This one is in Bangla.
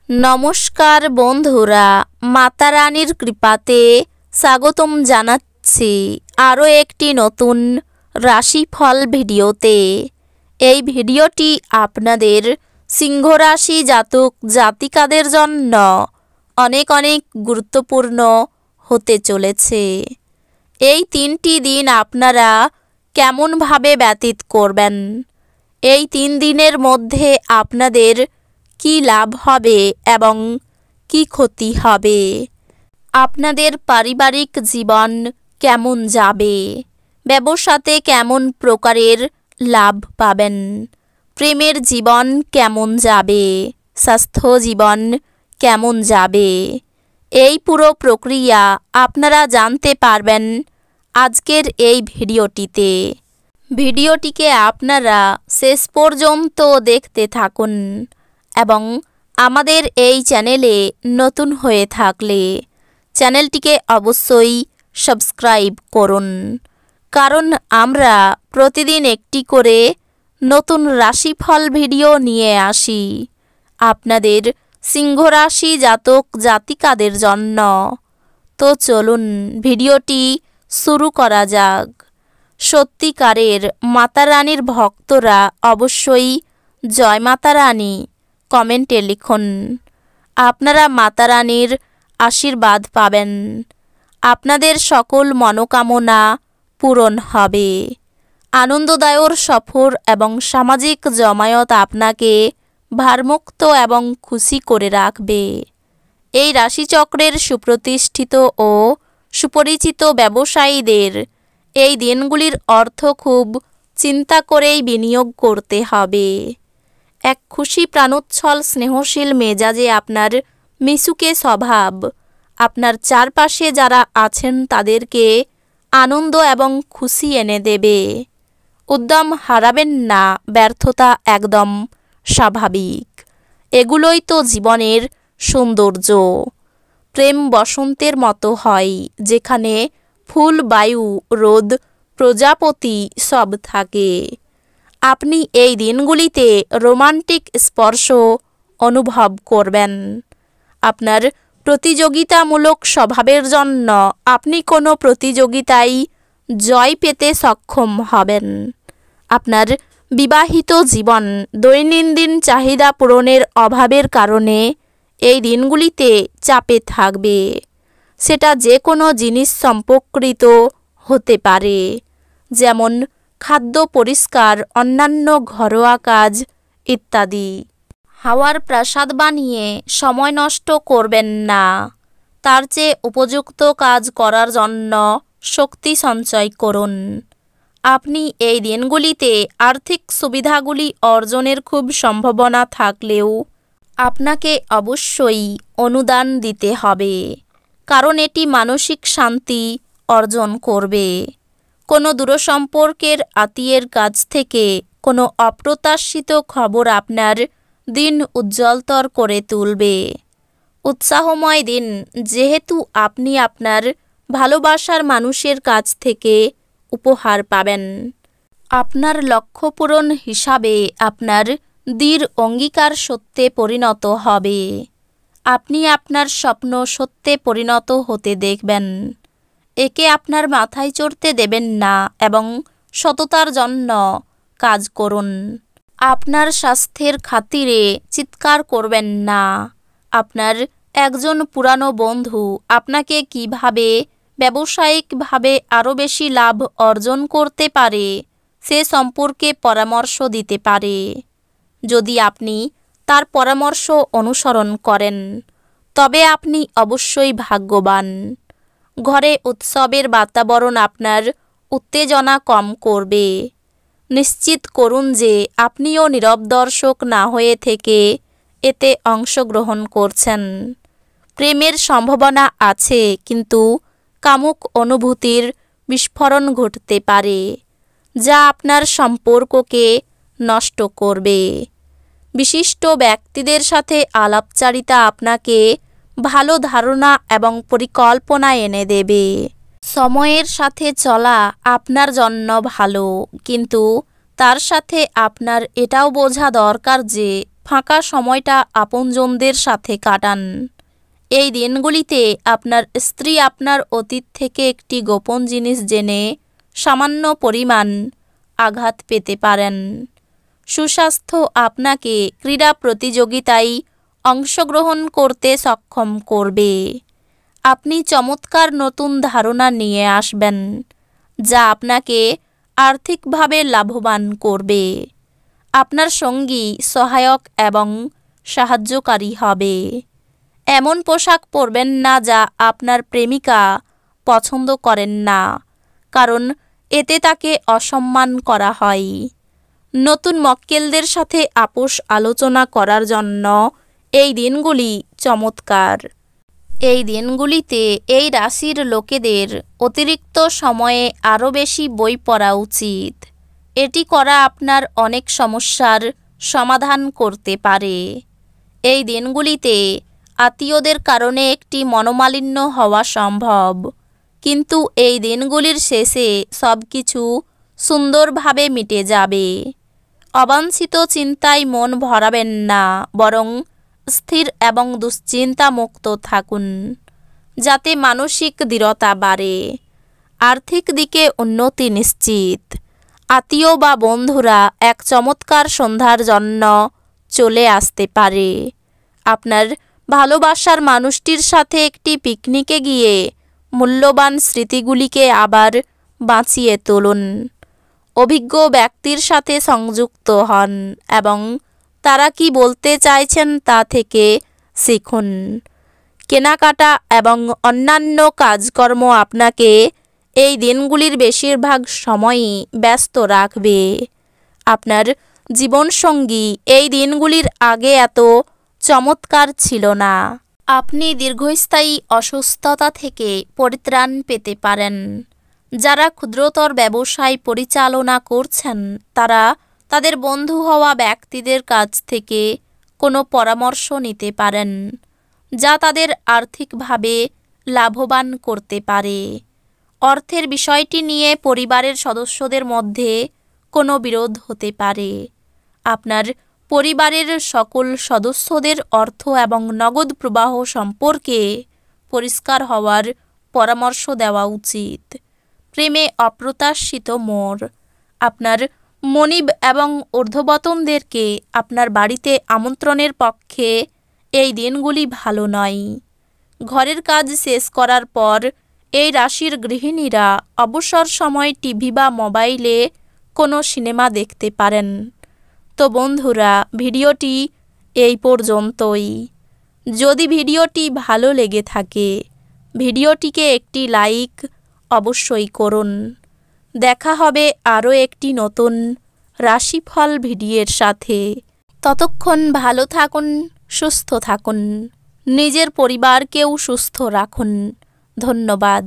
নমস্কার বন্ধুরা, মাতা রানীর কৃপাতে স্বাগতম জানাচ্ছি আরও একটি নতুন রাশিফল ভিডিওতে। এই ভিডিওটি আপনাদের সিংহ রাশি জাতক জাতিকাদের জন্য অনেক গুরুত্বপূর্ণ হতে চলেছে। এই 3টি দিন আপনারা কেমনভাবে ব্যতীত করবেন, এই 3 দিনের মধ্যে আপনাদের কি লাভ হবে এবং কি ক্ষতি হবে, আপনাদের পারিবারিক জীবন কেমন যাবে, ব্যবসাতে কেমন প্রকারের লাভ পাবেন, প্রেমের জীবন কেমন যাবে, স্বাস্থ্য জীবন কেমন যাবে, এই পুরো প্রক্রিয়া আপনারা জানতে পারবেন আজকের এই ভিডিওটিতে। ভিডিওটিকে আপনারা শেষ পর্যন্ত দেখতে থাকুন এবং আমাদের এই চ্যানেলে নতুন হয়ে থাকলে চ্যানেলটিকে অবশ্যই সাবস্ক্রাইব করুন, কারণ আমরা প্রতিদিন একটি করে নতুন রাশিফল ভিডিও নিয়ে আসি আপনাদের সিংহ রাশি জাতক জাতিকাদের জন্য। তো চলুন ভিডিওটি শুরু করা যাক। সত্যিকারের মাতা রানীর ভক্তরা অবশ্যই জয় মাতা রানী কমেন্টে লিখুন। আপনারা মাতা রানীর আশীর্বাদ পাবেন, আপনাদের সকল মনোকামনা পূরণ হবে। আনন্দদায়ক সফর এবং সামাজিক জমায়েত আপনাকে ভারমুক্ত এবং খুশি করে রাখবে। এই রাশিচক্রের সুপ্রতিষ্ঠিত ও সুপরিচিত ব্যবসায়ীদের এই দিনগুলির অর্থ খুব চিন্তা করেই বিনিয়োগ করতে হবে। এক খুশি প্রাণোচ্ছল স্নেহশীল মেজাজে আপনার মিশুকে স্বভাব আপনার চারপাশে যারা আছেন তাদেরকে আনন্দ এবং খুশি এনে দেবে। উদ্যম হারাবেন না, ব্যর্থতা একদম স্বাভাবিক, এগুলোই তো জীবনের সৌন্দর্য। প্রেম বসন্তের মতো হয়, যেখানে ফুল, বায়ু, রোদ, প্রজাপতি সব থাকে। আপনি এই দিনগুলিতে রোমান্টিক স্পর্শ অনুভব করবেন। আপনার প্রতিযোগিতামূলক স্বভাবের জন্য আপনি কোনো প্রতিযোগিতায় জয় পেতে সক্ষম হবেন। আপনার বিবাহিত জীবন দৈনন্দিন চাহিদা পূরণের অভাবের কারণে এই দিনগুলিতে চাপে থাকবে। সেটা যে কোনো জিনিস সম্পর্কিত হতে পারে, যেমন খাদ্য, পরিষ্কার, অন্যান্য ঘরোয়া কাজ ইত্যাদি। হাওয়ার প্রাসাদ বানিয়ে সময় নষ্ট করবেন না, তার চেয়ে উপযুক্ত কাজ করার জন্য শক্তি সঞ্চয় করুন। আপনি এই দিনগুলিতে আর্থিক সুবিধাগুলি অর্জনের খুব সম্ভাবনা থাকলেও আপনাকে অবশ্যই অনুদান দিতে হবে, কারণ এটি মানসিক শান্তি অর্জন করবে। কোনো দূরসম্পর্কের আত্মীয়ের কাছ থেকে কোনো অপ্রত্যাশিত খবর আপনার দিন উজ্জ্বলতর করে তুলবে। উৎসাহময় দিন, যেহেতু আপনি আপনার ভালোবাসার মানুষের কাছ থেকে উপহার পাবেন। আপনার লক্ষ্য পূরণ হিসাবে আপনার দৃঢ় অঙ্গীকার সত্যে পরিণত হবে। আপনি আপনার স্বপ্ন সত্যে পরিণত হতে দেখবেন। একে আপনার মাথায় চড়তে দেবেন না এবং সততার জন্য কাজ করুন। আপনার স্বাস্থ্যের খাতিরে চিৎকার করবেন না। আপনার একজন পুরানো বন্ধু আপনাকে কিভাবে ব্যবসায়িকভাবে আরও বেশি লাভ অর্জন করতে পারে সে সম্পর্কে পরামর্শ দিতে পারে। যদি আপনি তার পরামর্শ অনুসরণ করেন তবে আপনি অবশ্যই ভাগ্যবান। ঘরে উৎসবের বাতাবরণ আপনার উত্তেজনা কম করবে। নিশ্চিত করুন যে আপনিও নীরব দর্শক না হয়ে থেকে এতে অংশগ্রহণ করছেন। প্রেমের সম্ভাবনা আছে, কিন্তু কামুক অনুভূতির বিস্ফোরণ ঘটতে পারে, যা আপনার সম্পর্ককে নষ্ট করবে। বিশিষ্ট ব্যক্তিদের সাথে আলাপচারিতা আপনাকে ভালো ধারণা এবং পরিকল্পনা এনে দেবে। সময়ের সাথে চলা আপনার জন্য ভালো, কিন্তু তার সাথে আপনার এটাও বোঝা দরকার যে ফাঁকা সময়টা আপনজনদের সাথে কাটান। এই দিনগুলিতে আপনার স্ত্রী আপনার অতীত থেকে একটি গোপন জিনিস জেনে সামান্য পরিমাণ আঘাত পেতে পারেন। সুস্বাস্থ্য আপনাকে ক্রীড়া প্রতিযোগিতায় অংশগ্রহণ করতে সক্ষম করবে। আপনি চমৎকার নতুন ধারণা নিয়ে আসবেন, যা আপনাকে আর্থিকভাবে লাভবান করবে। আপনার সঙ্গী সহায়ক এবং সাহায্যকারী হবে। এমন পোশাক পরবেন না যা আপনার প্রেমিকা পছন্দ করেন না, কারণ এতে তাকে অসম্মান করা হয়। নতুন মক্কেলদের সাথে আপোষ আলোচনা করার জন্য এই দিনগুলি চমৎকার। এই দিনগুলিতে এই রাশির লোকেদের অতিরিক্ত সময়ে আরও বেশি বই পড়া উচিত। এটি করা আপনার অনেক সমস্যার সমাধান করতে পারে। এই দিনগুলিতে আত্মীয়দের কারণে একটি মনোমালিন্য হওয়া সম্ভব, কিন্তু এই দিনগুলির শেষে সব কিছু সুন্দরভাবে মিটে যাবে। অবাঞ্ছিত চিন্তায় মন ভরাবেন না, বরং স্থির এবং দুশ্চিন্তামুক্ত থাকুন, যাতে মানসিক দৃঢ়তা বাড়ে। আর্থিক দিকে উন্নতি নিশ্চিত। আত্মীয় বা বন্ধুরা এক চমৎকার সন্ধ্যার জন্য চলে আসতে পারে। আপনার ভালোবাসার মানুষটির সাথে একটি পিকনিকে গিয়ে মূল্যবান স্মৃতিগুলিকে আবার বাঁচিয়ে তুলুন। অভিজ্ঞ ব্যক্তির সাথে সংযুক্ত হন এবং তারা কি বলতে চাইছেন তা থেকে শিখুন। কেনাকাটা এবং অন্যান্য কাজকর্ম আপনাকে এই দিনগুলির বেশিরভাগ সময়ই ব্যস্ত রাখবে। আপনার জীবনসঙ্গী এই দিনগুলির আগে এত চমৎকার ছিল না। আপনি দীর্ঘস্থায়ী অসুস্থতা থেকে পরিত্রাণ পেতে পারেন। যারা ক্ষুদ্রতর ব্যবসায় পরিচালনা করছেন তারা তাদের বন্ধু হওয়া ব্যক্তিদের কাছ থেকে কোনো পরামর্শ নিতে পারেন, যা তাদের আর্থিকভাবে লাভবান করতে পারে। অর্থের বিষয়টি নিয়ে পরিবারের সদস্যদের মধ্যে কোনো বিরোধ হতে পারে। আপনার পরিবারের সকল সদস্যদের অর্থ এবং নগদ প্রবাহ সম্পর্কে পরিষ্কার হওয়ার পরামর্শ দেওয়া উচিত। প্রেমে অপ্রত্যাশিত মোড়। আপনার মনিব এবং ঊর্ধ্বতনদেরকে আপনার বাড়িতে আমন্ত্রণের পক্ষে এই দিনগুলি ভালো নয়। ঘরের কাজ শেষ করার পর এই রাশির গৃহিণীরা অবসর সময় টিভি বা মোবাইলে কোনো সিনেমা দেখতে পারেন। তো বন্ধুরা, ভিডিওটি এই পর্যন্তই। যদি ভিডিওটি ভালো লেগে থাকে ভিডিওটিকে একটি লাইক অবশ্যই করুন। দেখা হবে আরও একটি নতুন রাশিফল ভিডিওর সাথে। ততক্ষণ ভালো থাকুন, সুস্থ থাকুন, নিজের পরিবারকেও সুস্থ রাখুন। ধন্যবাদ।